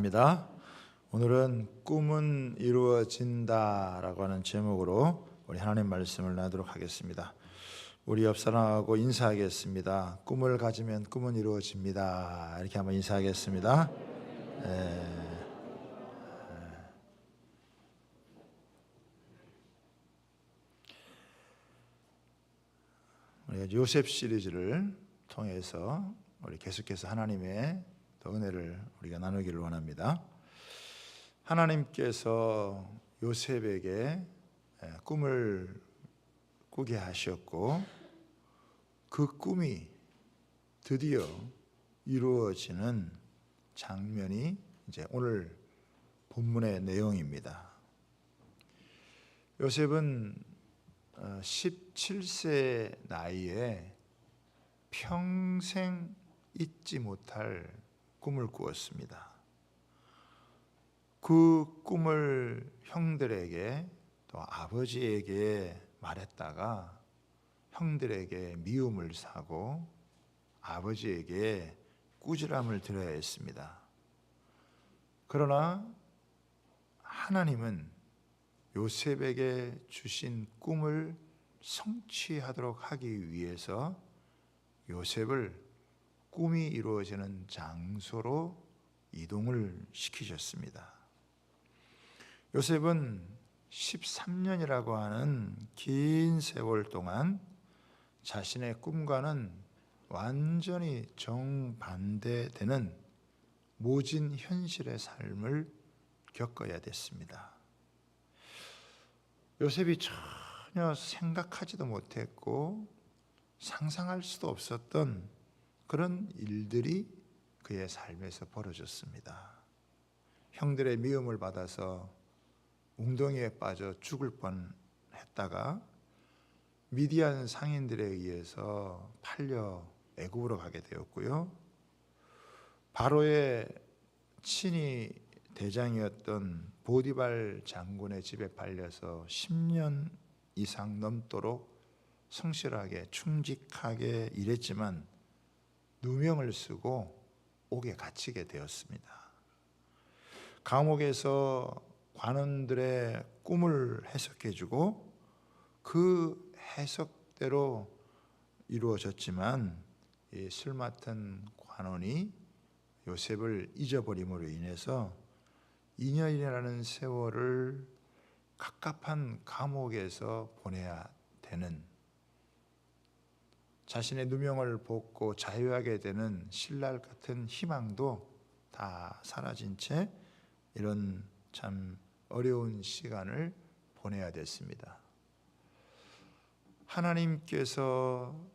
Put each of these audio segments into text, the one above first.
입니다. 오늘은 꿈은 이루어진다라고 하는 제목으로 우리 하나님 말씀을 나누도록 하겠습니다. 우리 옆 사람하고 인사하겠습니다. 꿈을 가지면 꿈은 이루어집니다. 이렇게 한번 인사하겠습니다. 우리가 요셉 시리즈를 통해서 우리 계속해서 하나님의 은혜를 우리가 나누기를 원합니다. 하나님께서 요셉에게 꿈을 꾸게 하셨고 그 꿈이 드디어 이루어지는 장면이 이제 오늘 본문의 내용입니다. 요셉은 17세 나이에 평생 잊지 못할 꿈을 꾸었습니다. 그 꿈을 형들에게 또 아버지에게 말했다가 형들에게 미움을 사고 아버지에게 꾸지람을 들어야 했습니다. 그러나 하나님은 요셉에게 주신 꿈을 성취하도록 하기 위해서 요셉을 꿈이 이루어지는 장소로 이동을 시키셨습니다. 요셉은 13년이라고 하는 긴 세월 동안 자신의 꿈과는 완전히 정반대되는 모진 현실의 삶을 겪어야 됐습니다. 요셉이 전혀 생각하지도 못했고 상상할 수도 없었던 그런 일들이 그의 삶에서 벌어졌습니다. 형들의 미움을 받아서 웅덩이에 빠져 죽을 뻔했다가 미디안 상인들에 의해서 팔려 애굽으로 가게 되었고요. 바로의 친위 대장이었던 보디발 장군의 집에 팔려서 10년 이상 넘도록 성실하게 충직하게 일했지만 누명을 쓰고 옥에 갇히게 되었습니다. 감옥에서 관원들의 꿈을 해석해주고 그 해석대로 이루어졌지만 이 술 맡은 관원이 요셉을 잊어버림으로 인해서 2년이라는 세월을 갑갑한 감옥에서 보내야 되는, 자신의 누명을 벗고 자유하게 되는 신랄 같은 희망도 다 사라진 채 이런 참 어려운 시간을 보내야 됐습니다. 하나님께서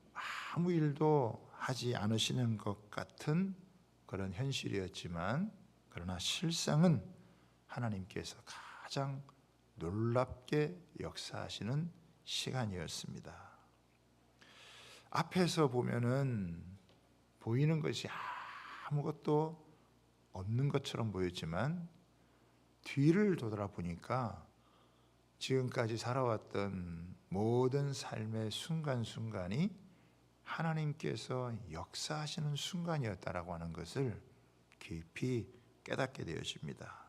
아무 일도 하지 않으시는 것 같은 그런 현실이었지만, 그러나 실상은 하나님께서 가장 놀랍게 역사하시는 시간이었습니다. 앞에서 보면은 보이는 것이 아무것도 없는 것처럼 보였지만 뒤를 돌아보니까 지금까지 살아왔던 모든 삶의 순간순간이 하나님께서 역사하시는 순간이었다라고 하는 것을 깊이 깨닫게 되어집니다.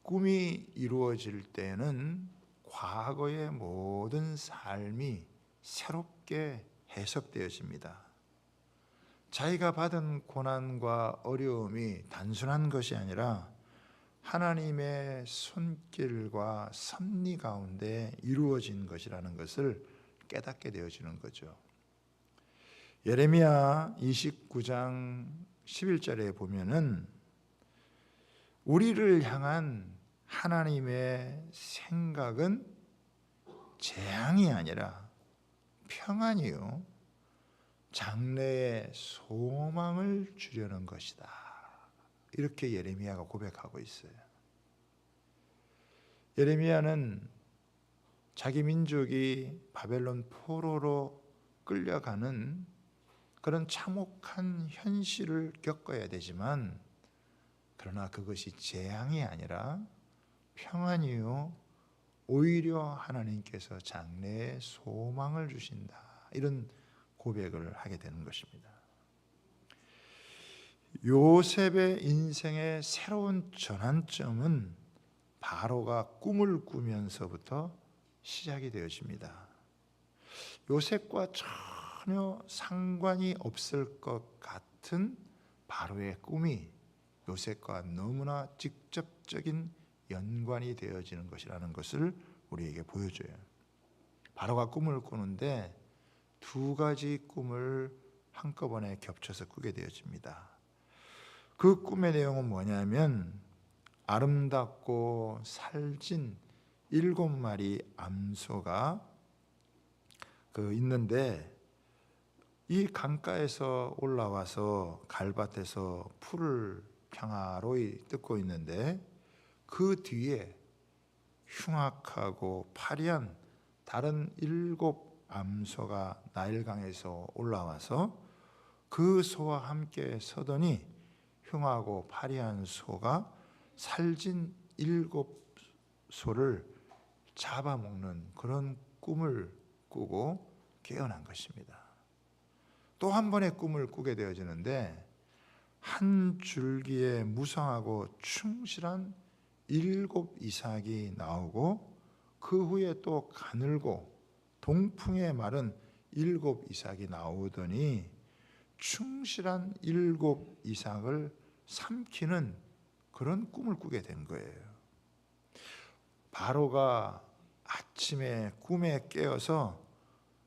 꿈이 이루어질 때는 과거의 모든 삶이 새롭게 해석되어집니다. 자기가 받은 고난과 어려움이 단순한 것이 아니라 하나님의 손길과 섭리 가운데 이루어진 것이라는 것을 깨닫게 되어지는 거죠. 예레미야 29장 11절에 보면은 우리를 향한 하나님의 생각은 재앙이 아니라 평안이요 장래의 소망을 주려는 것이다. 이렇게 예레미야가 고백하고 있어요. 예레미야는 자기 민족이 바벨론 포로로 끌려가는 그런 참혹한 현실을 겪어야 되지만, 그러나 그것이 재앙이 아니라 평안이요 오히려 하나님께서 장래의 소망을 주신다, 이런 고백을 하게 되는 것입니다. 요셉의 인생의 새로운 전환점은 바로가 꿈을 꾸면서부터 시작이 되어집니다. 요셉과 전혀 상관이 없을 것 같은 바로의 꿈이 요셉과 너무나 직접적인 연관이 되어지는 것이라는 것을 우리에게 보여줘요. 바로가 꿈을 꾸는데 두 가지 꿈을 한꺼번에 겹쳐서 꾸게 되어집니다. 그 꿈의 내용은 뭐냐면 아름답고 살진 7마리 암소가 있는데 이 강가에서 올라와서 갈밭에서 풀을 평화로이 뜯고 있는데 그 뒤에 흉악하고 파리한 다른 7 암소가 나일강에서 올라와서 그 소와 함께 서더니 흉하고 파리한 소가 살진 7 소를 잡아먹는 그런 꿈을 꾸고 깨어난 것입니다. 또 한 번의 꿈을 꾸게 되어지는데 한 줄기에 무성하고 충실한 7 이삭이 나오고 그 후에 또 가늘고 동풍에 마른 7 이삭이 나오더니 충실한 7 이삭을 삼키는 그런 꿈을 꾸게 된 거예요. 바로가 아침에 꿈에 깨어서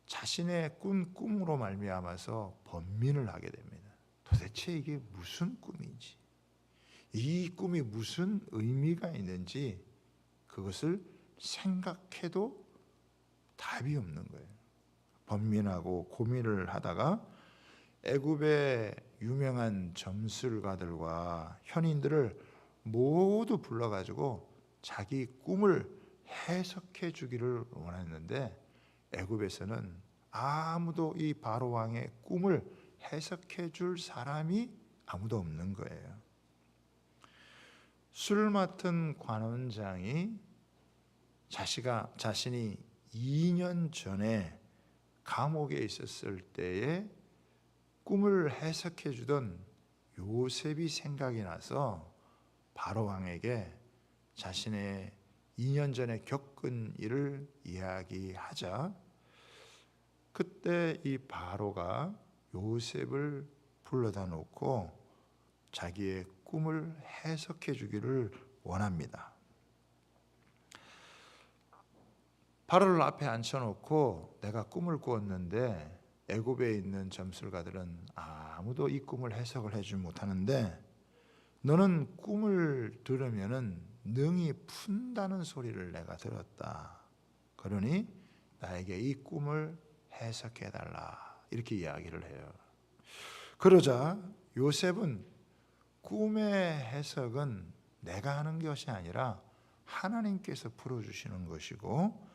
자신의 꾼 꿈으로 말미암아서 번민을 하게 됩니다. 도대체 이게 무슨 꿈인지, 이 꿈이 무슨 의미가 있는지 그것을 생각해도 답이 없는 거예요. 번민하고 고민을 하다가 애굽의 유명한 점술가들과 현인들을 모두 불러가지고 자기 꿈을 해석해 주기를 원했는데 애굽에서는 아무도 이 바로 왕의 꿈을 해석해 줄 사람이 아무도 없는 거예요. 술 맡은 관원장이 자신이 2년 전에 감옥에 있었을 때에 꿈을 해석해 주던 요셉이 생각이 나서 바로 왕에게 자신의 2년 전에 겪은 일을 이야기하자 그때 이 바로가 요셉을 불러다 놓고 자기의 꿈을 해석해 주기를 원합니다. 바로를 앞에 앉혀놓고 내가 꿈을 꾸었는데 애굽에 있는 점술가들은 아무도 이 꿈을 해석을 해주지 못하는데 너는 꿈을 들으면은 능히 푼다는 소리를 내가 들었다. 그러니 나에게 이 꿈을 해석해 달라. 이렇게 이야기를 해요. 그러자 요셉은 꿈의 해석은 내가 하는 것이 아니라 하나님께서 풀어주시는 것이고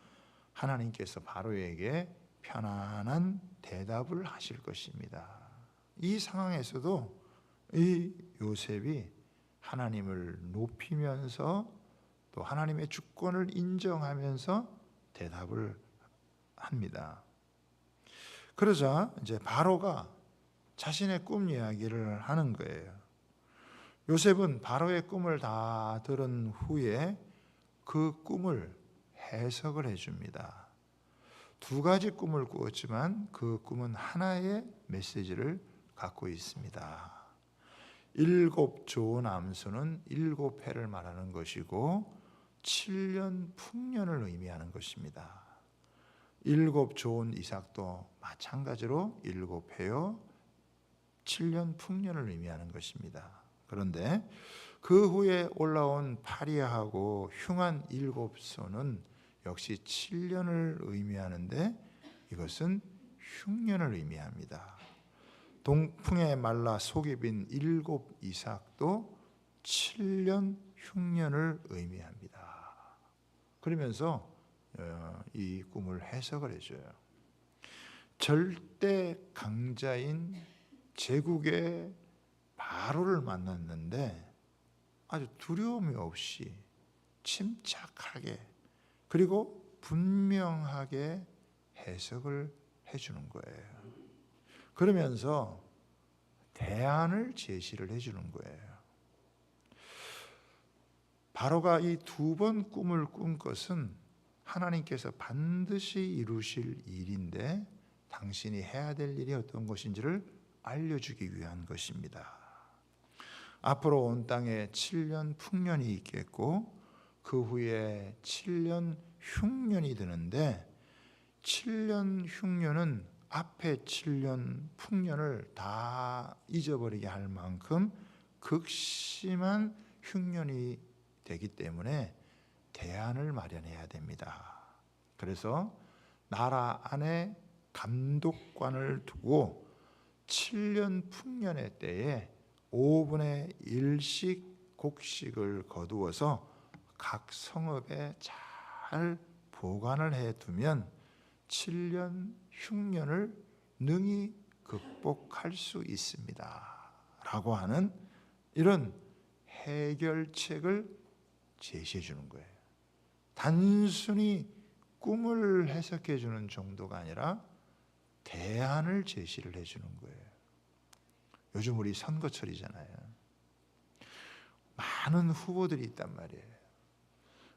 하나님께서 바로에게 편안한 대답을 하실 것입니다. 이 상황에서도 이 요셉이 하나님을 높이면서 또 하나님의 주권을 인정하면서 대답을 합니다. 그러자 이제 바로가 자신의 꿈 이야기를 하는 거예요. 요셉은 바로의 꿈을 다 들은 후에 그 꿈을 해석을 해줍니다. 2가지 꿈을 꾸었지만 그 꿈은 하나의 메시지를 갖고 있습니다. 7 좋은 암소는 7해를 말하는 것이고 7년 풍년을 의미하는 것입니다. 7 좋은 이삭도 마찬가지로 7해요 7년 풍년을 의미하는 것입니다. 그런데 그 후에 올라온 파리하고 흉한 7 소는 역시 7년을 의미하는데 이것은 흉년을 의미합니다. 동풍에 말라 속이 빈 7 이삭도 7년 흉년을 의미합니다. 그러면서 이 꿈을 해석을 해줘요. 절대 강자인 제국의 바로를 만났는데 아주 두려움이 없이 침착하게 그리고 분명하게 해석을 해주는 거예요. 그러면서 대안을 제시를 해주는 거예요. 바로가 이 2번 꿈을 꾼 것은 하나님께서 반드시 이루실 일인데 당신이 해야 될 일이 어떤 것인지를 알려주기 위한 것입니다. 앞으로 온 땅에 7년 풍년이 있겠고 그 후에 7년 흉년이 드는데 7년 흉년은 앞에 7년 풍년을 다 잊어버리게 할 만큼 극심한 흉년이 되기 때문에 대안을 마련해야 됩니다. 그래서 나라 안에 감독관을 두고 7년 풍년의 때에 5분의 1씩 곡식을 거두어서 각 성읍에 잘 보관을 해두면 7년 흉년을 능히 극복할 수 있습니다 라고 하는 이런 해결책을 제시해 주는 거예요. 단순히 꿈을 해석해 주는 정도가 아니라 대안을 제시를 해 주는 거예요. 요즘 우리 선거철이잖아요. 많은 후보들이 있단 말이에요.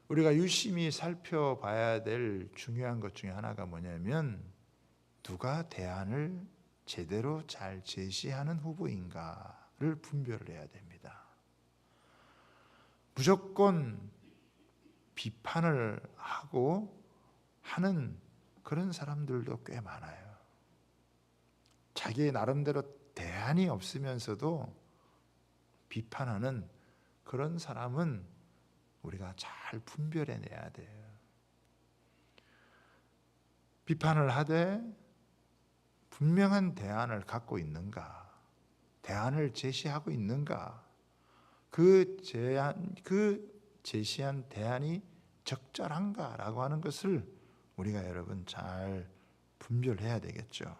우리가 유심히 살펴봐야 될 중요한 것 중에 하나가 뭐냐면 누가 대안을 제대로 잘 제시하는 후보인가를 분별을 해야 됩니다. 무조건 비판을 하고 하는 그런 사람들도 꽤 많아요. 자기 나름대로 대안이 없으면서도 비판하는 그런 사람은 우리가 잘 분별해내야 돼요. 비판을 하되 분명한 대안을 갖고 있는가, 대안을 제시하고 있는가, 그 제시한 대안이 적절한가라고 하는 것을 우리가 여러분 잘 분별해야 되겠죠.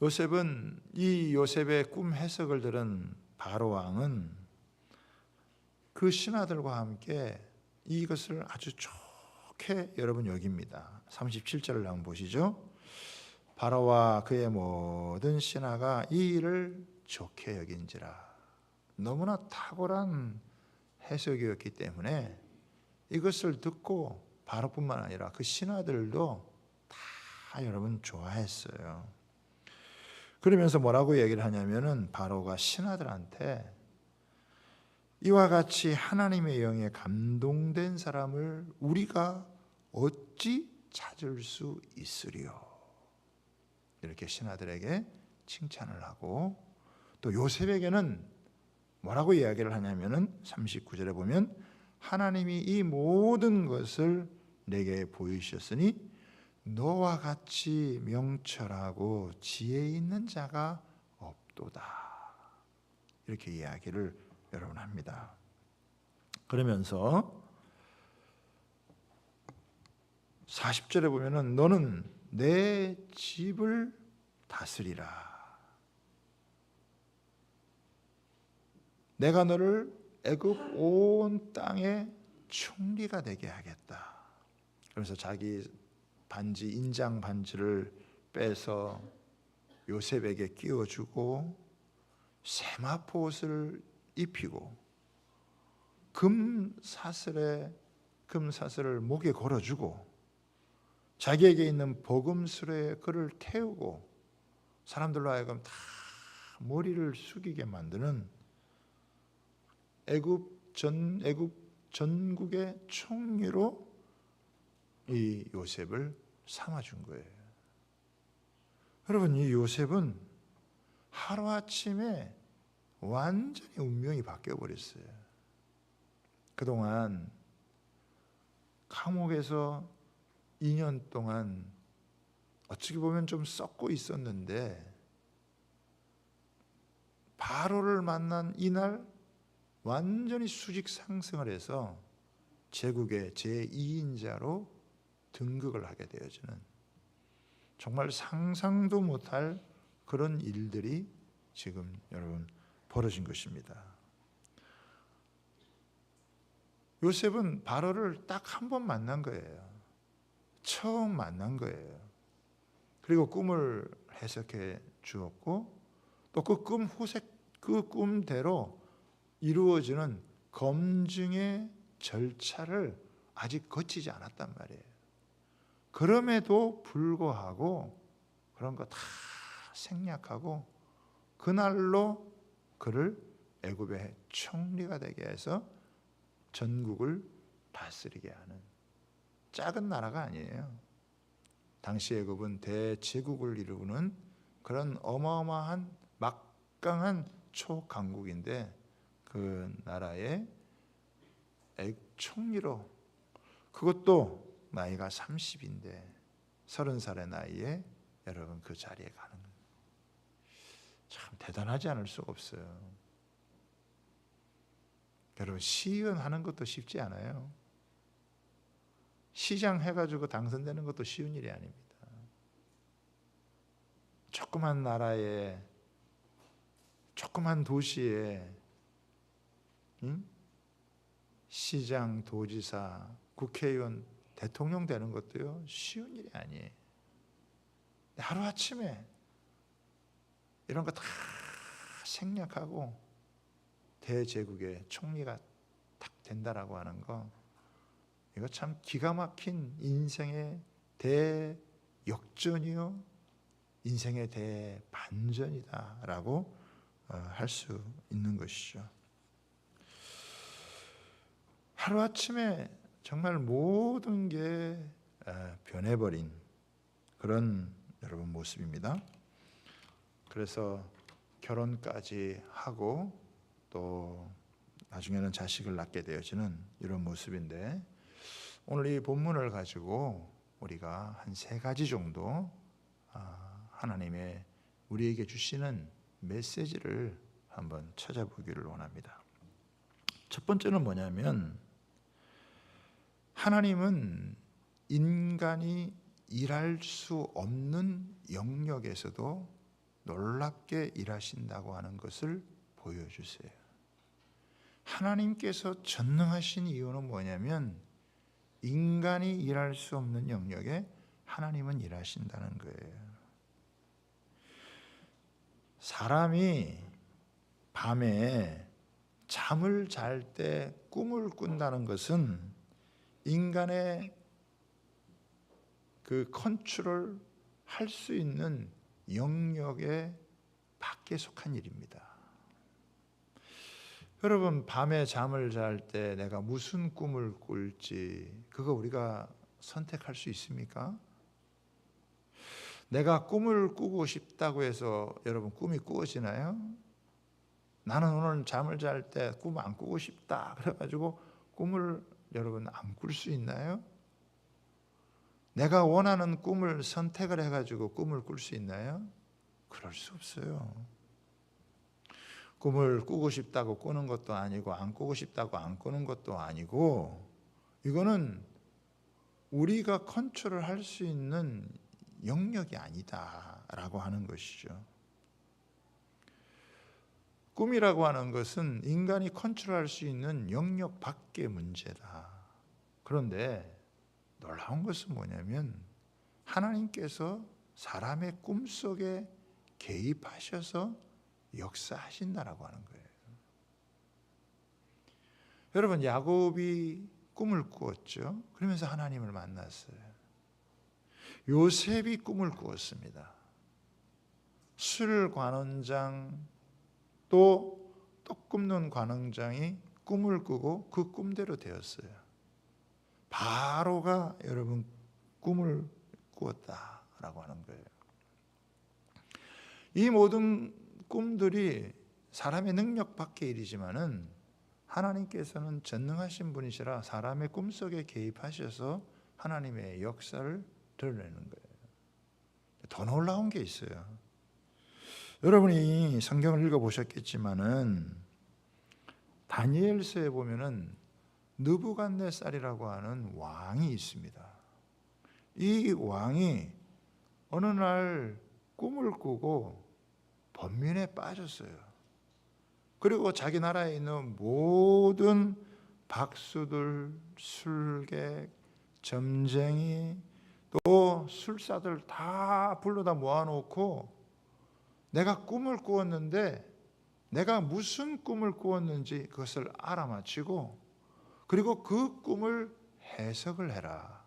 요셉은 이 요셉의 꿈 해석을 들은 바로 왕은 그 신하들과 함께 이것을 아주 좋게 여러분 여깁니다. 37절을 한번 보시죠. 바로와 그의 모든 신하가 이 일을 좋게 여긴지라. 너무나 탁월한 해석이었기 때문에 이것을 듣고 바로뿐만 아니라 그 신하들도 다 여러분 좋아했어요. 그러면서 뭐라고 얘기를 하냐면은 바로가 신하들한테 이와 같이 하나님의 영에 감동된 사람을 우리가 어찌 찾을 수 있으리요? 이렇게 신하들에게 칭찬을 하고 또 요셉에게는 뭐라고 이야기를 하냐면은 39절에 보면 하나님이 이 모든 것을 내게 보이셨으니 너와 같이 명철하고 지혜 있는 자가 없도다. 이렇게 이야기를 여러분 합니다. 그러면서 40절에 보면은 너는 내 집을 다스리라. 내가 너를 애굽 온 땅의 총리가 되게 하겠다. 그래서 자기 반지 인장 반지를 빼서 요셉에게 끼워주고 세마포 옷을 입히고 금사슬을 목에 걸어주고 자기에게 있는 버금술에 그를 태우고 사람들로 하여금 다 머리를 숙이게 만드는 애굽 전국의 총리로 이 요셉을 삼아준 거예요. 여러분, 이 요셉은 하루아침에 완전히 운명이 바뀌어버렸어요. 그동안 감옥에서 2년 동안 어떻게 보면 좀 썩고 있었는데 바로를 만난 이날 완전히 수직 상승을 해서 제국의 제2인자로 등극을 하게 되어지는 정말 상상도 못할 그런 일들이 지금 여러분 벌어진 것입니다. 요셉은 바로를 딱 한 번 만난 거예요. 처음 만난 거예요. 그리고 꿈을 해석해 주었고 또 그 꿈 후색 그 꿈대로 이루어지는 검증의 절차를 아직 거치지 않았단 말이에요. 그럼에도 불구하고 그런 거 다 생략하고 그날로 그를 애굽의 총리가 되게 해서 전국을 다스리게 하는 작은 나라가 아니에요. 당시 애굽은 대제국을 이루는 그런 어마어마한 막강한 초강국인데 그 나라의 총리로, 그것도 나이가 30인데 30살의 나이에 여러분 그 자리에 가는 거예요. 참 대단하지 않을 수가 없어요. 여러분 시의원 하는 것도 쉽지 않아요. 시장 해가지고 당선되는 것도 쉬운 일이 아닙니다. 조그만 나라에 조그만 도시에 시장, 도지사, 국회의원, 대통령 되는 것도요 쉬운 일이 아니에요. 하루아침에 이런 거 다 생략하고 대제국의 총리가 딱 된다라고 하는 거, 이거 참 기가 막힌 인생의 대역전이요 인생의 대반전이다라고 할 수 있는 것이죠. 하루아침에 정말 모든 게 변해버린 그런 여러분 모습입니다. 그래서 결혼까지 하고 또 나중에는 자식을 낳게 되어지는 이런 모습인데, 오늘 이 본문을 가지고 우리가 한 3가지 정도 하나님의 우리에게 주시는 메시지를 한번 찾아보기를 원합니다. 첫 번째는 뭐냐면, 하나님은 인간이 일할 수 없는 영역에서도 놀랍게 일하신다고 하는 것을 보여주세요. 하나님께서 전능하신 이유는 뭐냐면 인간이 일할 수 없는 영역에 하나님은 일하신다는 거예요. 사람이 밤에 잠을 잘 때 꿈을 꾼다는 것은 인간의 그 컨트롤 할 수 있는 영역의 밖에 속한 일입니다. 여러분 밤에 잠을 잘 때 내가 무슨 꿈을 꿀지 그거 우리가 선택할 수 있습니까? 내가 꿈을 꾸고 싶다고 해서 여러분 꿈이 꾸어지나요? 나는 오늘 잠을 잘 때 꿈 안 꾸고 싶다 그래가지고 꿈을 여러분 안 꿀 수 있나요? 내가 원하는 꿈을 선택을 해가지고 꿈을 꿀 수 있나요? 그럴 수 없어요. 꿈을 꾸고 싶다고 꾸는 것도 아니고 안 꾸고 싶다고 안 꾸는 것도 아니고, 이거는 우리가 컨트롤할 수 있는 영역이 아니다라고 하는 것이죠. 꿈이라고 하는 것은 인간이 컨트롤할 수 있는 영역 밖의 문제다. 그런데 놀라운 것은 뭐냐면 하나님께서 사람의 꿈속에 개입하셔서 역사하신다라고 하는 거예요. 여러분 야곱이 꿈을 꾸었죠. 그러면서 하나님을 만났어요. 요셉이 꿈을 꾸었습니다. 술 관원장 또 떡 굽는 관원장이 꿈을 꾸고 그 꿈대로 되었어요. 바로가 여러분 꿈을 꾸었다라고 하는 거예요. 이 모든 꿈들이 사람의 능력 밖의 일이지만은 하나님께서는 전능하신 분이시라 사람의 꿈속에 개입하셔서 하나님의 역사를 드러내는 거예요. 더 놀라운 게 있어요. 여러분이 성경을 읽어보셨겠지만은 다니엘서에 보면은 느부갓네살이라고 하는 왕이 있습니다. 이 왕이 어느 날 꿈을 꾸고 번민에 빠졌어요. 그리고 자기 나라에 있는 모든 박수들, 술객, 점쟁이, 또 술사들 다 불러다 모아놓고 내가 꿈을 꾸었는데 내가 무슨 꿈을 꾸었는지 그것을 알아맞히고 그리고 그 꿈을 해석을 해라.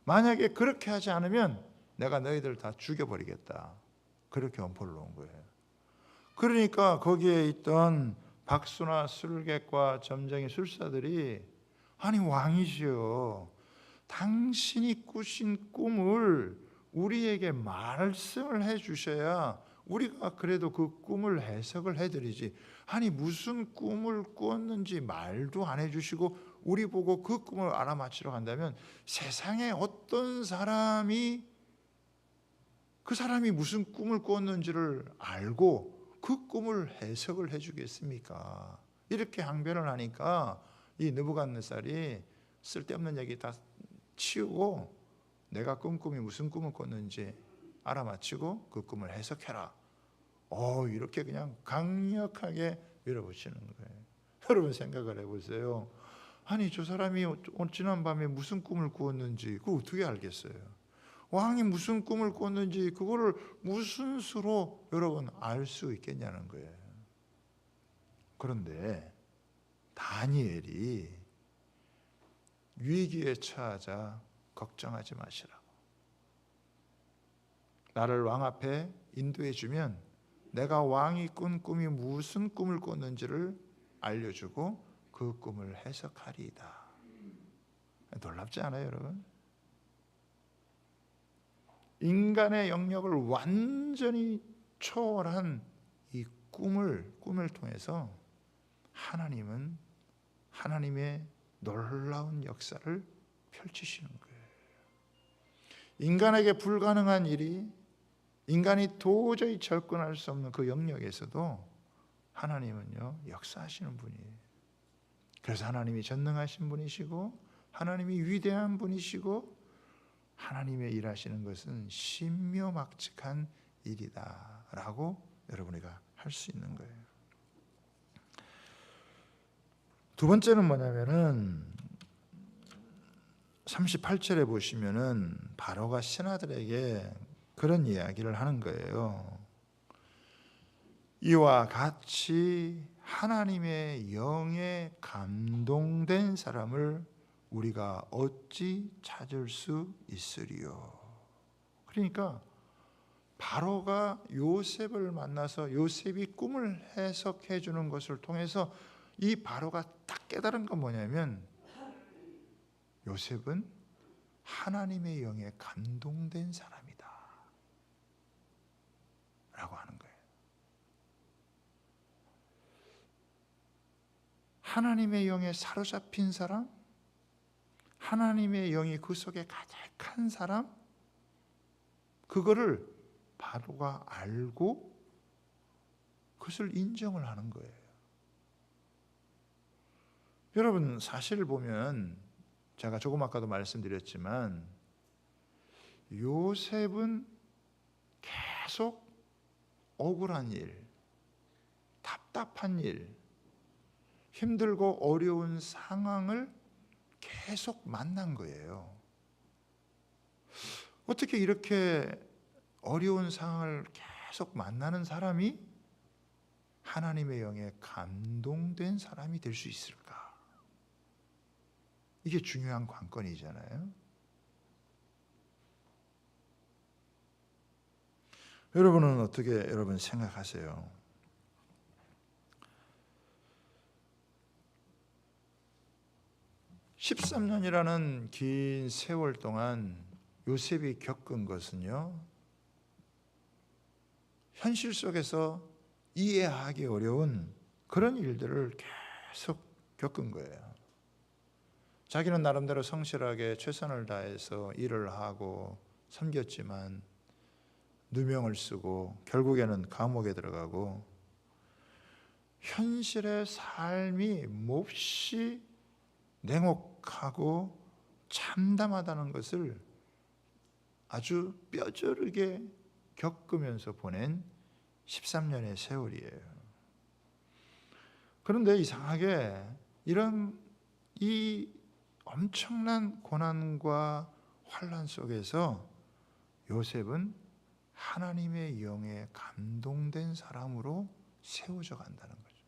만약에 그렇게 하지 않으면 내가 너희들 다 죽여버리겠다. 그렇게 엄포를 놓은 거예요. 그러니까 거기에 있던 박수나 술객과 점쟁이 술사들이 아니 왕이시여, 당신이 꾸신 꿈을 우리에게 말씀을 해주셔야 우리가 그래도 그 꿈을 해석을 해드리지, 아니 무슨 꿈을 꾸었는지 말도 안 해주시고 우리 보고 그 꿈을 알아맞히러 간다면 세상에 어떤 사람이 그 사람이 무슨 꿈을 꾸었는지를 알고 그 꿈을 해석을 해주겠습니까? 이렇게 항변을 하니까 이 느부갓네살이 쓸데없는 얘기 다 치우고 내가 꾼 꿈이 무슨 꿈을 꿨는지 알아맞히고 그 꿈을 해석해라. 이렇게 그냥 강력하게 밀어붙이는 거예요. 여러분 생각을 해보세요. 아니 저 사람이 지난밤에 무슨 꿈을 꾸었는지 그걸 어떻게 알겠어요? 왕이 무슨 꿈을 꿨는지 그거를 무슨 수로 여러분 알 수 있겠냐는 거예요. 그런데 다니엘이 위기에 처하자 걱정하지 마시라고, 나를 왕 앞에 인도해 주면 내가 왕이 꾼 꿈이 무슨 꿈을 꿨는지를 알려주고 그 꿈을 해석하리이다. 놀랍지 않아요 여러분? 인간의 영역을 완전히 초월한 이 꿈을 통해서 하나님은 하나님의 놀라운 역사를 펼치시는 거예요. 인간에게 불가능한 일이, 인간이 도저히 접근할 수 없는 그 영역에서도 하나님은요 역사하시는 분이에요. 그래서 하나님이 전능하신 분이시고 하나님이 위대한 분이시고 하나님의 일하시는 것은 신묘막측한 일이다라고 여러분이가 할 수 있는 거예요. 두 번째는 뭐냐면은 38절에 보시면은 바로가 신하들에게 그런 이야기를 하는 거예요. 이와 같이 하나님의 영에 감동된 사람을 우리가 어찌 찾을 수 있으리요. 그러니까 바로가 요셉을 만나서 요셉이 꿈을 해석해 주는 것을 통해서 이 바로가 딱 깨달은 건 뭐냐면 요셉은 하나님의 영에 감동된 사람이다 라고 하는 거예요. 하나님의 영에 사로잡힌 사람, 하나님의 영이 그 속에 가득한 사람, 그거를 바로가 알고 그것을 인정을 하는 거예요. 여러분 사실 보면 제가 조금 아까도 말씀드렸지만 요셉은 계속 억울한 일, 답답한 일, 힘들고 어려운 상황을 계속 만난 거예요. 어떻게 이렇게 어려운 상황을 계속 만나는 사람이 하나님의 영에 감동된 사람이 될 수 있을까? 이게 중요한 관건이잖아요. 여러분은 어떻게 여러분 생각하세요? (13년이라는) 긴 세월 동안 요셉이 겪은 것은요, 현실 속에서 이해하기 어려운 그런 일들을 계속 겪은 거예요. 자기는 나름대로 성실하게 최선을 다해서 일을 하고 섬겼지만 누명을 쓰고 결국에는 감옥에 들어가고 현실의 삶이 몹시 냉혹하고 참담하다는 것을 아주 뼈저리게 겪으면서 보낸 13년의 세월이에요. 그런데 이상하게 이 엄청난 고난과 환난 속에서 요셉은 하나님의 영에 감동된 사람으로 세워져 간다는 거죠.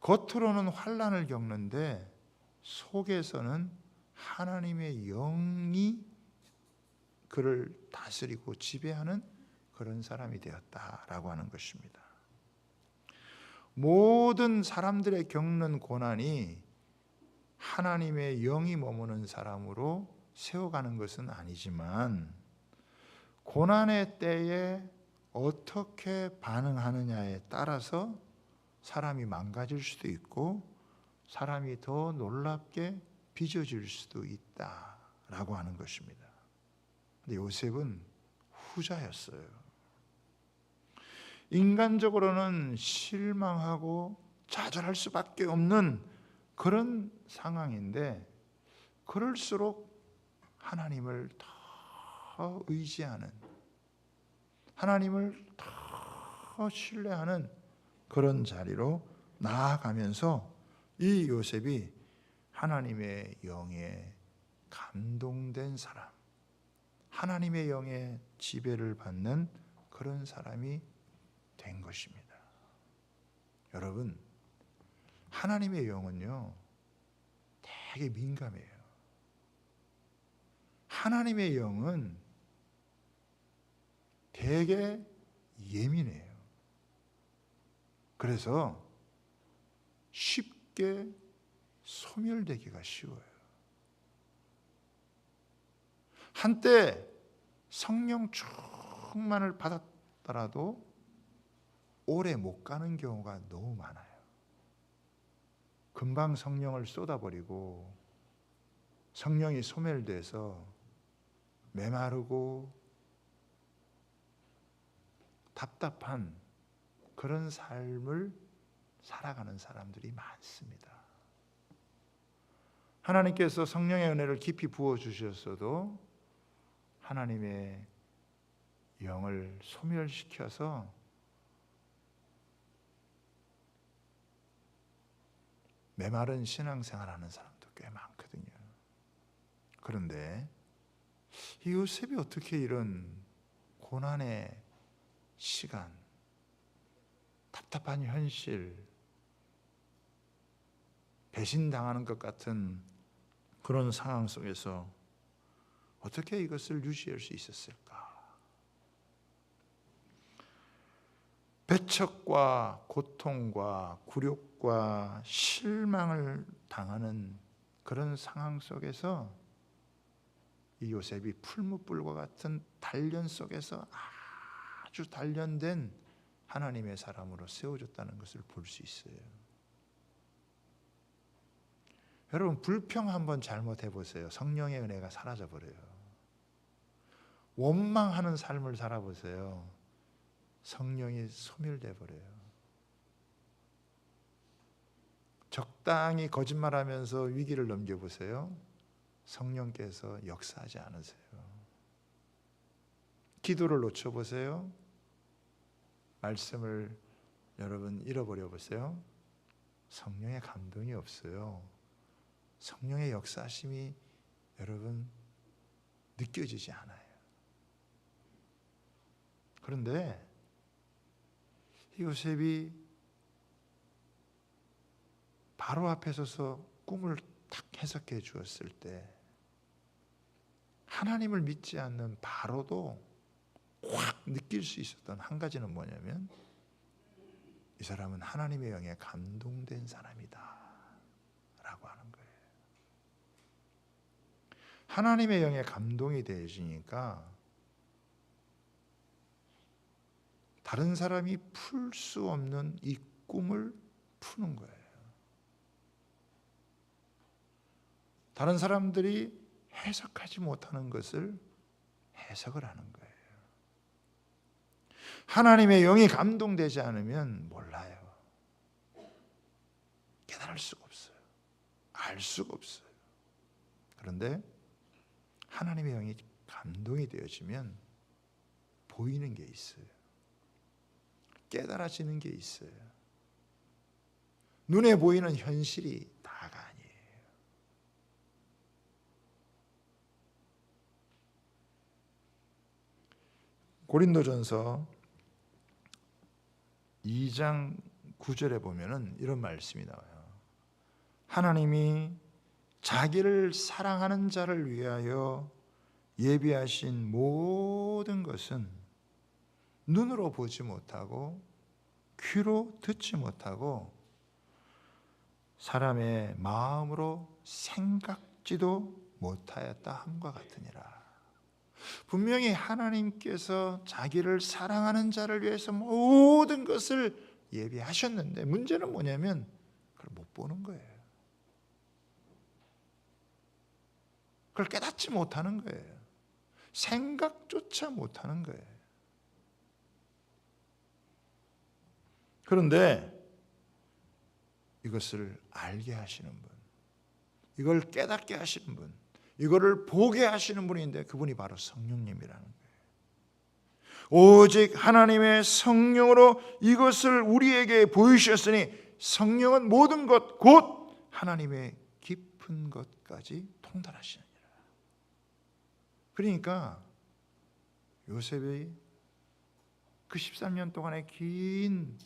겉으로는 환난을 겪는데 속에서는 하나님의 영이 그를 다스리고 지배하는 그런 사람이 되었다라고 하는 것입니다. 모든 사람들의 겪는 고난이 하나님의 영이 머무는 사람으로 세워가는 것은 아니지만 고난의 때에 어떻게 반응하느냐에 따라서 사람이 망가질 수도 있고 사람이 더 놀랍게 빚어질 수도 있다라고 하는 것입니다. 근데 요셉은 후자였어요. 인간적으로는 실망하고 좌절할 수밖에 없는 그런 상황인데 그럴수록 하나님을 더 의지하는, 하나님을 더 신뢰하는 그런 자리로 나아가면서 이 요셉이 하나님의 영에 감동된 사람, 하나님의 영의 지배를 받는 그런 사람이 된 것입니다. 여러분, 하나님의 영은요 되게 민감해요. 하나님의 영은 되게 예민해요. 그래서 쉽게 소멸되기가 쉬워요. 한때 성령 충만을 받았더라도 오래 못 가는 경우가 너무 많아요. 금방 성령을 쏟아버리고 성령이 소멸돼서 메마르고 답답한 그런 삶을 살아가는 사람들이 많습니다. 하나님께서 성령의 은혜를 깊이 부어주셨어도 하나님의 영을 소멸시켜서 메마른 신앙생활하는 사람도 꽤 많거든요. 그런데 이 요셉이 어떻게 이런 고난의 시간, 답답한 현실, 배신당하는 것 같은 그런 상황 속에서 어떻게 이것을 유지할 수 있었을까? 배척과 고통과 굴욕과 실망을 당하는 그런 상황 속에서 이 요셉이 풀무불과 같은 단련 속에서 아주 단련된 하나님의 사람으로 세워졌다는 것을 볼 수 있어요. 여러분, 불평 한번 잘못해 보세요. 성령의 은혜가 사라져 버려요. 원망하는 삶을 살아보세요. 성령이 소멸돼 버려요. 적당히 거짓말하면서 위기를 넘겨보세요. 성령께서 역사하지 않으세요. 기도를 놓쳐보세요. 말씀을 여러분 잃어버려 보세요. 성령의 감동이 없어요. 성령의 역사하심이 여러분 느껴지지 않아요. 그런데 요셉이 바로 앞에 서서 꿈을 딱 해석해 주었을 때 하나님을 믿지 않는 바로도 확 느낄 수 있었던 한 가지는 뭐냐면 이 사람은 하나님의 영에 감동된 사람이다 라고 하는 거예요. 하나님의 영에 감동이 되어지니까 다른 사람이 풀 수 없는 이 꿈을 푸는 거예요. 다른 사람들이 해석하지 못하는 것을 해석을 하는 거예요. 하나님의 영이 감동되지 않으면 몰라요. 깨달을 수가 없어요. 알 수가 없어요. 그런데 하나님의 영이 감동이 되어지면 보이는 게 있어요. 깨달아지는 게 있어요. 눈에 보이는 현실이 다가 아니에요. 고린도전서 2장 9절에 보면은 이런 말씀이 나와요. 하나님이 자기를 사랑하는 자를 위하여 예비하신 모든 것은 눈으로 보지 못하고 귀로 듣지 못하고 사람의 마음으로 생각지도 못하였다 함과 같으니라. 분명히 하나님께서 자기를 사랑하는 자를 위해서 모든 것을 예비하셨는데 문제는 뭐냐면 그걸 못 보는 거예요. 그걸 깨닫지 못하는 거예요. 생각조차 못하는 거예요. 그런데 이것을 알게 하시는 분, 이걸 깨닫게 하시는 분, 이거를 보게 하시는 분인데 그분이 바로 성령님이라는 거예요. 오직 하나님의 성령으로 이것을 우리에게 보이셨으니 성령은 모든 것 곧 하나님의 깊은 것까지 통달하시느니라. 그러니까 요셉이 그 13년 동안의 긴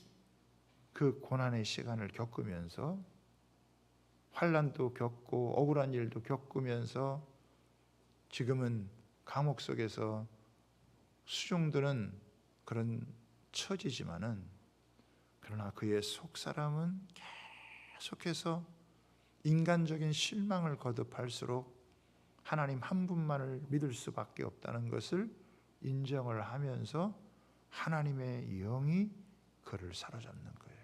그 고난의 시간을 겪으면서 환난도 겪고 억울한 일도 겪으면서 지금은 감옥 속에서 수종드는 그런 처지지만은 그러나 그의 속사람은 계속해서 인간적인 실망을 거듭할수록 하나님 한 분만을 믿을 수밖에 없다는 것을 인정을 하면서 하나님의 영이 그를 사로잡는 거예요.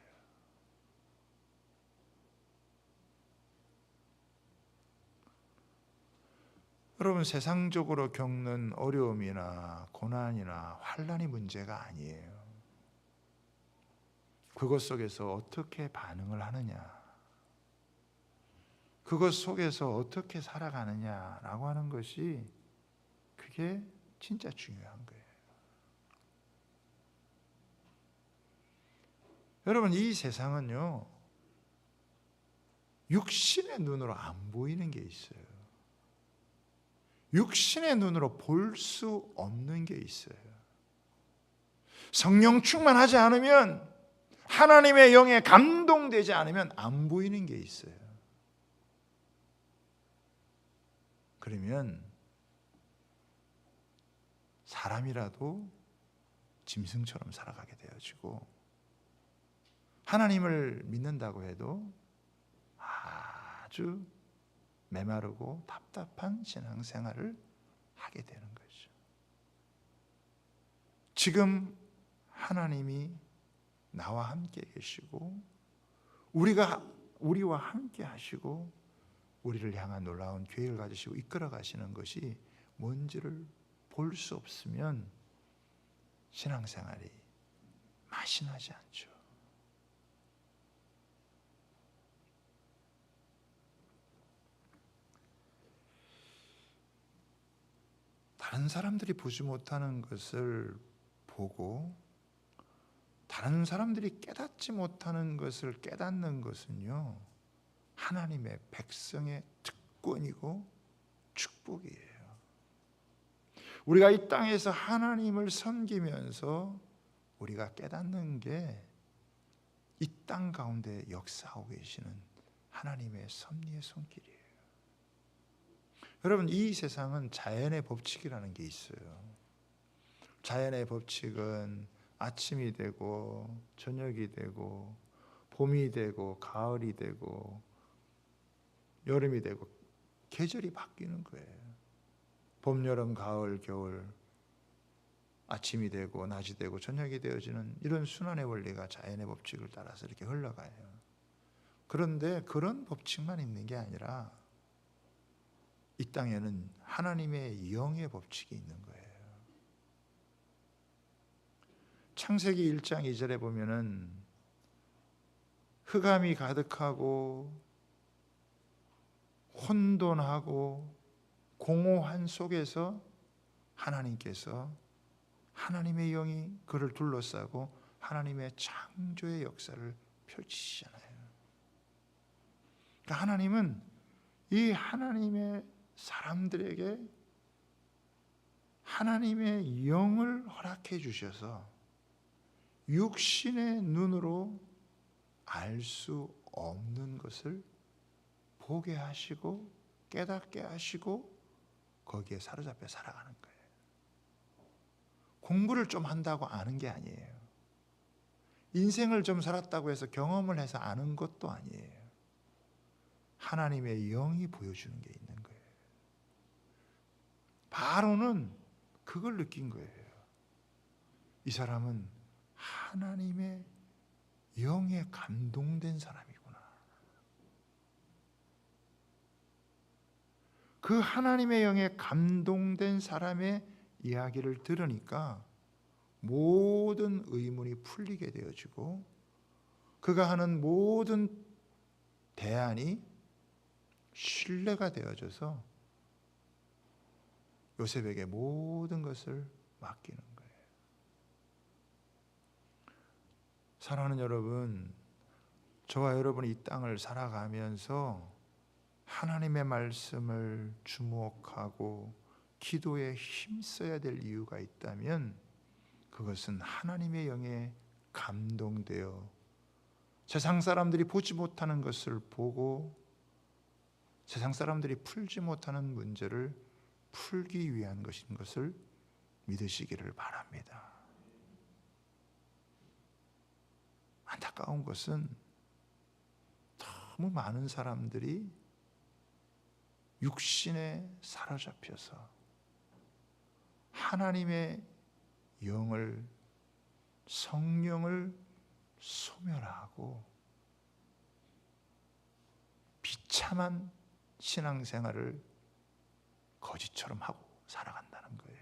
여러분, 세상적으로 겪는 어려움이나 고난이나 환난이 문제가 아니에요. 그것 속에서 어떻게 반응을 하느냐, 그것 속에서 어떻게 살아가느냐라고 하는 것이 그게 진짜 중요한 거예요. 여러분, 이 세상은요, 육신의 눈으로 안 보이는 게 있어요. 육신의 눈으로 볼 수 없는 게 있어요. 성령 충만하지 않으면, 하나님의 영에 감동되지 않으면 안 보이는 게 있어요. 그러면 사람이라도 짐승처럼 살아가게 되어지고, 하나님을 믿는다고 해도 아주 메마르고 답답한 신앙생활을 하게 되는 거죠. 지금 하나님이 나와 함께 계시고 우리와 함께 하시고 우리를 향한 놀라운 계획을 가지시고 이끌어 가시는 것이 뭔지를 볼 수 없으면 신앙생활이 맛이 나지 않죠. 다른 사람들이 보지 못하는 것을 보고 다른 사람들이 깨닫지 못하는 것을 깨닫는 것은요, 하나님의 백성의 특권이고 축복이에요. 우리가 이 땅에서 하나님을 섬기면서 우리가 깨닫는 게 이 땅 가운데 역사하고 계시는 하나님의 섭리의 손길이에요. 여러분, 이 세상은 자연의 법칙이라는 게 있어요. 자연의 법칙은 아침이 되고 저녁이 되고 봄이 되고 가을이 되고 여름이 되고 계절이 바뀌는 거예요. 봄, 여름, 가을, 겨울, 아침이 되고 낮이 되고 저녁이 되어지는 이런 순환의 원리가 자연의 법칙을 따라서 이렇게 흘러가요. 그런데 그런 법칙만 있는 게 아니라 이 땅에는 하나님의 영의 법칙이 있는 거예요. 창세기 1장 2절에 보면은 흑암이 가득하고 혼돈하고 공허한 속에서 하나님께서 하나님의 영이 그를 둘러싸고 하나님의 창조의 역사를 펼치시잖아요. 그러니까 하나님은 이 하나님의 사람들에게 하나님의 영을 허락해 주셔서 육신의 눈으로 알 수 없는 것을 보게 하시고 깨닫게 하시고 거기에 사로잡혀 살아가는 거예요. 공부를 좀 한다고 아는 게 아니에요. 인생을 좀 살았다고 해서 경험을 해서 아는 것도 아니에요. 하나님의 영이 보여주는 게 있는 거예요. 바로는 그걸 느낀 거예요. 이 사람은 하나님의 영에 감동된 사람이구나. 그 하나님의 영에 감동된 사람의 이야기를 들으니까 모든 의문이 풀리게 되어지고 그가 하는 모든 대안이 신뢰가 되어져서 요셉에게 모든 것을 맡기는 거예요. 사랑하는 여러분, 저와 여러분이 이 땅을 살아가면서 하나님의 말씀을 주목하고 기도에 힘써야 될 이유가 있다면 그것은 하나님의 영에 감동되어 세상 사람들이 보지 못하는 것을 보고 세상 사람들이 풀지 못하는 문제를 풀기 위한 것인 것을 믿으시기를 바랍니다. 안타까운 것은 너무 많은 사람들이 육신에 사로잡혀서 하나님의 영을, 성령을 소멸하고 비참한 신앙생활을 거지처럼 하고 살아간다는 거예요.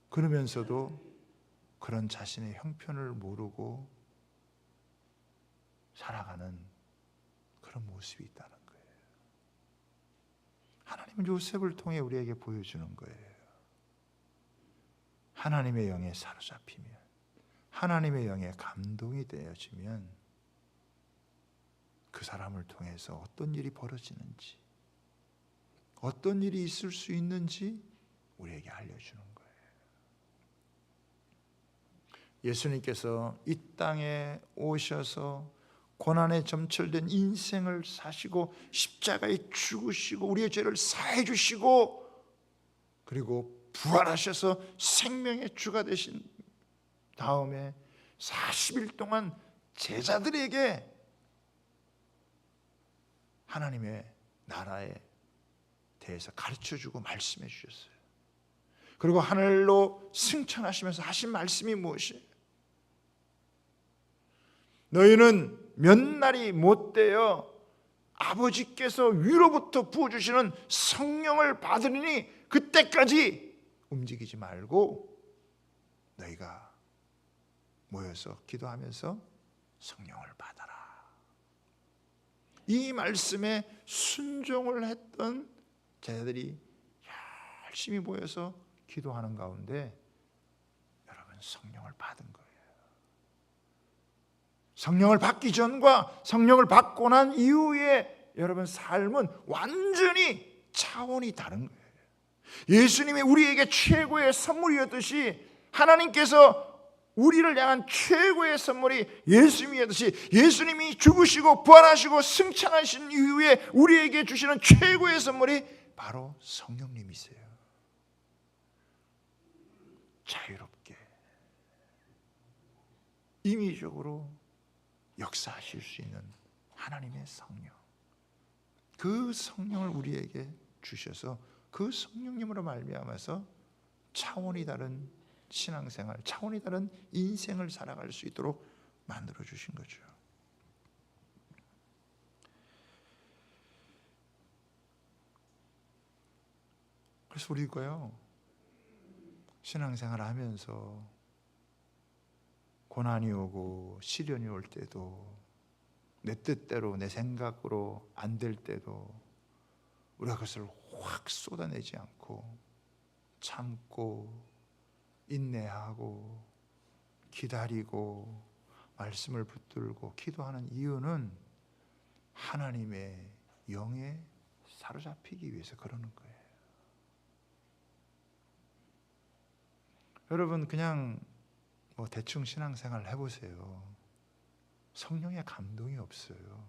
그러면서도 그런 자신의 형편을 모르고 살아가는 그런 모습이 있다는 거예요. 하나님은 요셉을 통해 우리에게 보여주는 거예요. 하나님의 영에 사로잡히면, 하나님의 영에 감동이 되어지면 그 사람을 통해서 어떤 일이 벌어지는지, 어떤 일이 있을 수 있는지 우리에게 알려주는 거예요. 예수님께서 이 땅에 오셔서 고난에 점철된 인생을 사시고 십자가에 죽으시고 우리의 죄를 사해 주시고 그리고 부활하셔서 생명의 주가 되신 다음에 40일 동안 제자들에게 하나님의 나라에 대해서 가르쳐주고 말씀해 주셨어요. 그리고 하늘로 승천하시면서 하신 말씀이 무엇이에요? 너희는 몇 날이 못되어 아버지께서 위로부터 부어주시는 성령을 받으리니 그때까지 움직이지 말고 너희가 모여서 기도하면서 성령을 받아라. 이 말씀에 순종을 했던 제자들이 열심히 모여서 기도하는 가운데 여러분 성령을 받은 거예요. 성령을 받기 전과 성령을 받고 난 이후에 여러분 삶은 완전히 차원이 다른 거예요. 예수님이 우리에게 최고의 선물이었듯이 하나님께서 우리를 향한 최고의 선물이 예수님이었듯이 예수님이 죽으시고 부활하시고 승천하신 이후에 우리에게 주시는 최고의 선물이 바로 성령님이세요. 자유롭게 임의적으로 역사하실 수 있는 하나님의 성령, 그 성령을 우리에게 주셔서 그 성령님으로 말미암아서 차원이 다른 신앙생활, 차원이 다른 인생을 살아갈 수 있도록 만들어 주신 거죠. 그래서 우리가요 신앙생활 하면서 고난이 오고 시련이 올 때도 내 뜻대로 내 생각으로 안 될 때도 우리가 그것을 확 쏟아내지 않고 참고 인내하고 기다리고 말씀을 붙들고 기도하는 이유는 하나님의 영에 사로잡히기 위해서 그러는 거예요. 여러분 그냥 대충 신앙생활 해보세요. 성령의 감동이 없어요.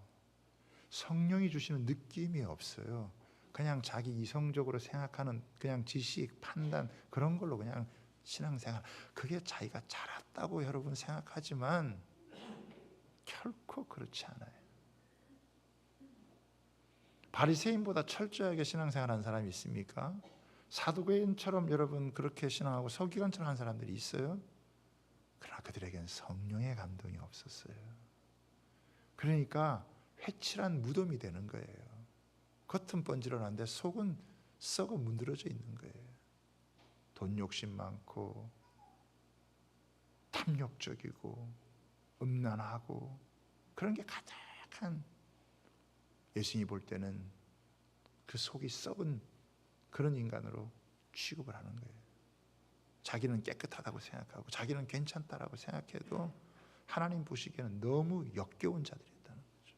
성령이 주시는 느낌이 없어요. 그냥 자기 이성적으로 생각하는 그냥 지식, 판단 그런 걸로 그냥 신앙생활, 그게 자기가 잘했다고 여러분 생각하지만 결코 그렇지 않아요. 바리새인보다 철저하게 신앙생활하는 사람이 있습니까? 사두개인처럼 여러분 그렇게 신앙하고 서기관처럼 하는 사람들이 있어요. 그러나 그들에겐 성령의 감동이 없었어요. 그러니까 회칠한 무덤이 되는 거예요. 겉은 번지런한데 속은 썩어 문드러져 있는 거예요. 돈 욕심 많고 탐욕적이고 음란하고 그런 게 가득한, 예수님이 볼 때는 그 속이 썩은 그런 인간으로 취급을 하는 거예요. 자기는 깨끗하다고 생각하고 자기는 괜찮다라고 생각해도 하나님 보시기에는 너무 역겨운 자들이었다는 거죠.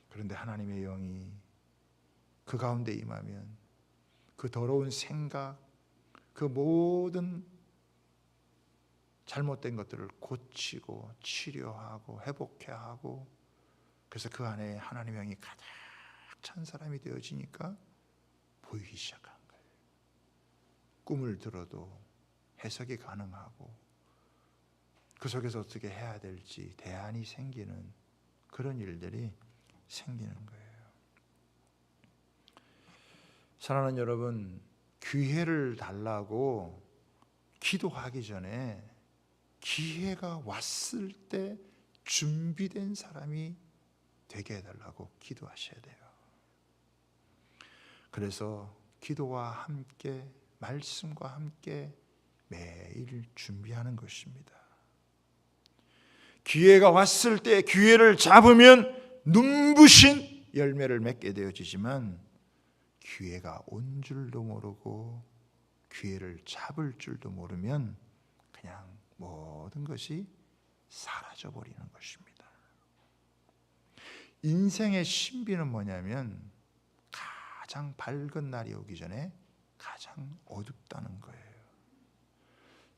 그런데 하나님의 영이 그 가운데 임하면 그 더러운 생각, 그 모든 잘못된 것들을 고치고 치료하고 회복해야 하고, 그래서 그 안에 하나님의 영이 가득 찬 사람이 되어지니까 보이기 시작한 거예요. 꿈을 들어도 해석이 가능하고 그 속에서 어떻게 해야 될지 대안이 생기는 그런 일들이 생기는 거예요. 사랑하는 여러분, 기회를 달라고 기도하기 전에 기회가 왔을 때 준비된 사람이 되게 해달라고 기도하셔야 돼요. 그래서 기도와 함께 말씀과 함께 매일 준비하는 것입니다. 기회가 왔을 때 기회를 잡으면 눈부신 열매를 맺게 되어지지만 기회가 온 줄도 모르고 기회를 잡을 줄도 모르면 그냥 모든 것이 사라져 버리는 것입니다. 인생의 신비는 뭐냐면 가장 밝은 날이 오기 전에 가장 어둡다는 거예요.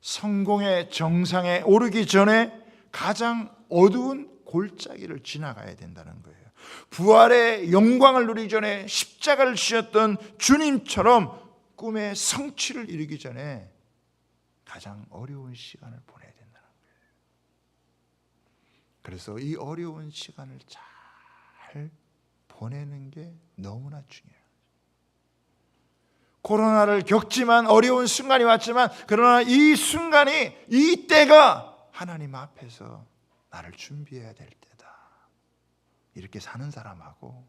성공의 정상에 오르기 전에 가장 어두운 골짜기를 지나가야 된다는 거예요. 부활의 영광을 누리기 전에 십자가를 지었던 주님처럼 꿈의 성취를 이루기 전에 가장 어려운 시간을 보내야 된다는 거예요. 그래서 이 어려운 시간을 잘 보내는 게 너무나 중요해요. 코로나를 겪지만 어려운 순간이 왔지만, 그러나 이 순간이, 이 때가 하나님 앞에서 나를 준비해야 될 때다. 이렇게 사는 사람하고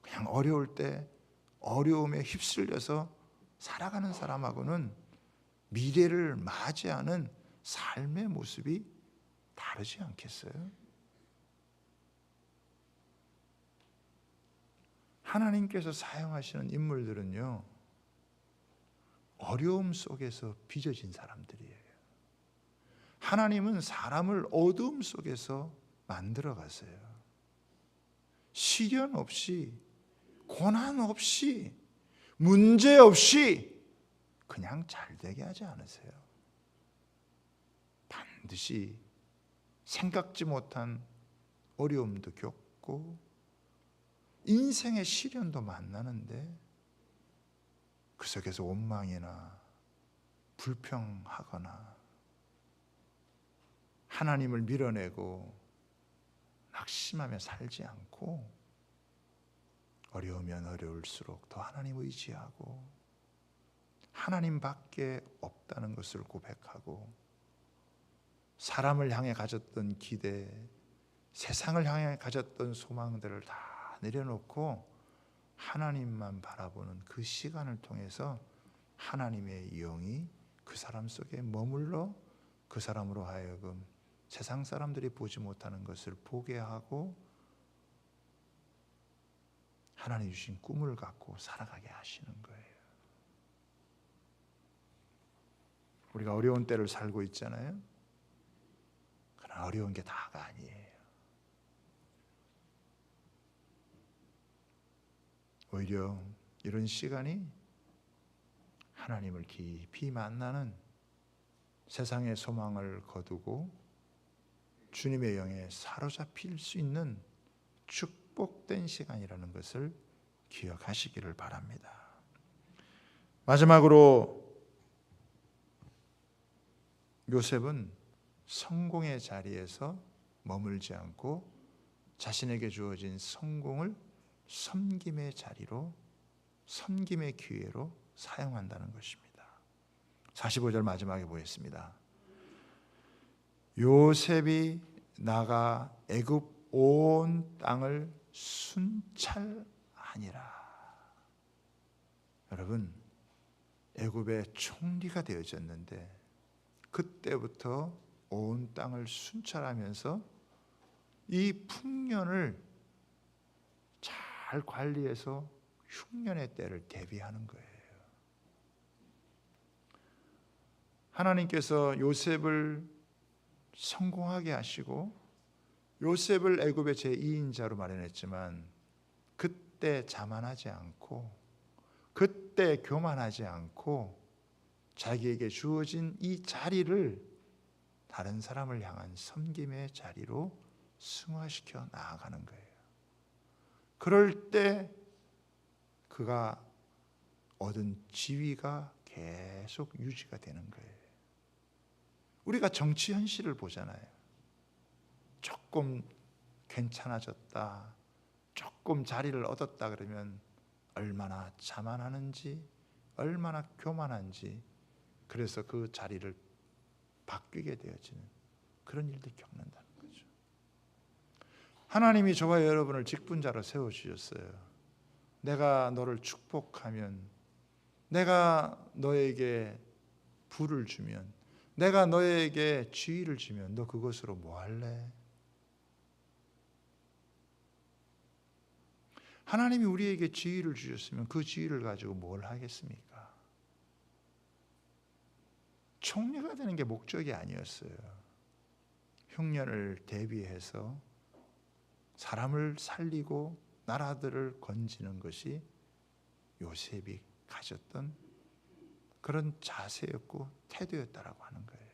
그냥 어려울 때 어려움에 휩쓸려서 살아가는 사람하고는 미래를 맞이하는 삶의 모습이 다르지 않겠어요? 하나님께서 사용하시는 인물들은요, 어려움 속에서 빚어진 사람들이에요. 하나님은 사람을 어두움 속에서 만들어 가세요. 시련 없이, 고난 없이, 문제 없이 그냥 잘 되게 하지 않으세요. 반드시 생각지 못한 어려움도 겪고 인생의 시련도 만나는데 그 속에서 원망이나 불평하거나 하나님을 밀어내고 낙심하며 살지 않고, 어려우면 어려울수록 더 하나님 의지하고 하나님밖에 없다는 것을 고백하고, 사람을 향해 가졌던 기대, 세상을 향해 가졌던 소망들을 다 내려놓고 하나님만 바라보는 그 시간을 통해서 하나님의 영이 그 사람 속에 머물러 그 사람으로 하여금 세상 사람들이 보지 못하는 것을 보게 하고 하나님 주신 꿈을 갖고 살아가게 하시는 거예요. 우리가 어려운 때를 살고 있잖아요. 그러나 어려운 게 다가 아니에요. 오히려 이런 시간이 하나님을 깊이 만나는 세상의 소망을 거두고 주님의 영에 사로잡힐 수 있는 축복된 시간이라는 것을 기억하시기를 바랍니다. 마지막으로 요셉은 성공의 자리에서 머물지 않고 자신에게 주어진 성공을 섬김의 자리로, 섬김의 기회로 사용한다는 것입니다. 45절 마지막에 보겠습니다. 요셉이 나가 애굽 온 땅을 순찰하니라. 여러분, 애굽의 총리가 되어졌는데 그때부터 온 땅을 순찰하면서 이 풍년을 잘 관리해서 흉년의 때를 대비하는 거예요. 하나님께서 요셉을 성공하게 하시고 요셉을 애굽의 제2인자로 마련했지만 그때 자만하지 않고 그때 교만하지 않고 자기에게 주어진 이 자리를 다른 사람을 향한 섬김의 자리로 승화시켜 나아가는 거예요. 그럴 때 그가 얻은 지위가 계속 유지가 되는 거예요. 우리가 정치 현실을 보잖아요. 조금 괜찮아졌다, 조금 자리를 얻었다 그러면 얼마나 자만하는지, 얼마나 교만한지, 그래서 그 자리를 바뀌게 되어지는 그런 일들 겪는다는 거죠. 하나님이 저와 여러분을 직분자로 세워주셨어요. 내가 너를 축복하면, 내가 너에게 부를 주면, 내가 너에게 지위를 주면 너 그것으로 뭐 할래? 하나님이 우리에게 지위를 주셨으면 그 지위를 가지고 뭘 하겠습니까? 총리가 되는 게 목적이 아니었어요. 흉년을 대비해서 사람을 살리고 나라들을 건지는 것이 요셉이 가졌던 그런 자세였고 태도였다라고 하는 거예요.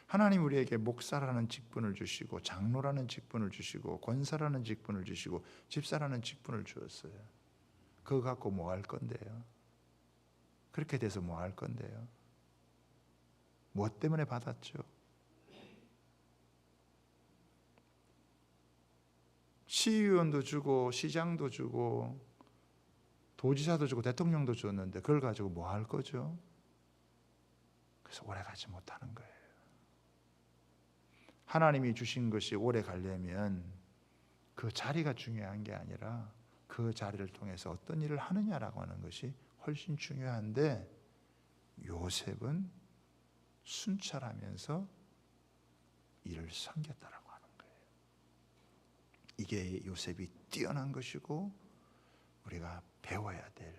하나님 우리에게 목사라는 직분을 주시고 장로라는 직분을 주시고 권사라는 직분을 주시고 집사라는 직분을 주었어요. 그거 갖고 뭐 할 건데요? 그렇게 돼서 뭐 할 건데요? 무엇 때문에 받았죠? 시의원도 주고 시장도 주고 도지사도 주고 대통령도 줬는데 그걸 가지고 뭐 할 거죠? 그래서 오래 가지 못하는 거예요. 하나님이 주신 것이 오래 가려면 그 자리가 중요한 게 아니라 그 자리를 통해서 어떤 일을 하느냐라고 하는 것이 훨씬 중요한데 요셉은 순찰하면서 일을 섬겼다라고 하는 거예요. 이게 요셉이 뛰어난 것이고 우리가 배워야 될,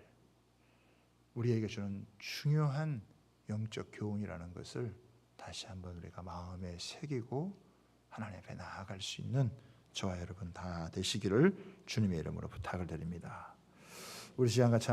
우리에게 주는 중요한 영적 교훈이라는 것을 다시 한번 우리가 마음에 새기고 하나님 앞에 나아갈 수 있는 저와 여러분 다 되시기를 주님의 이름으로 부탁을 드립니다. 우리 시간 같이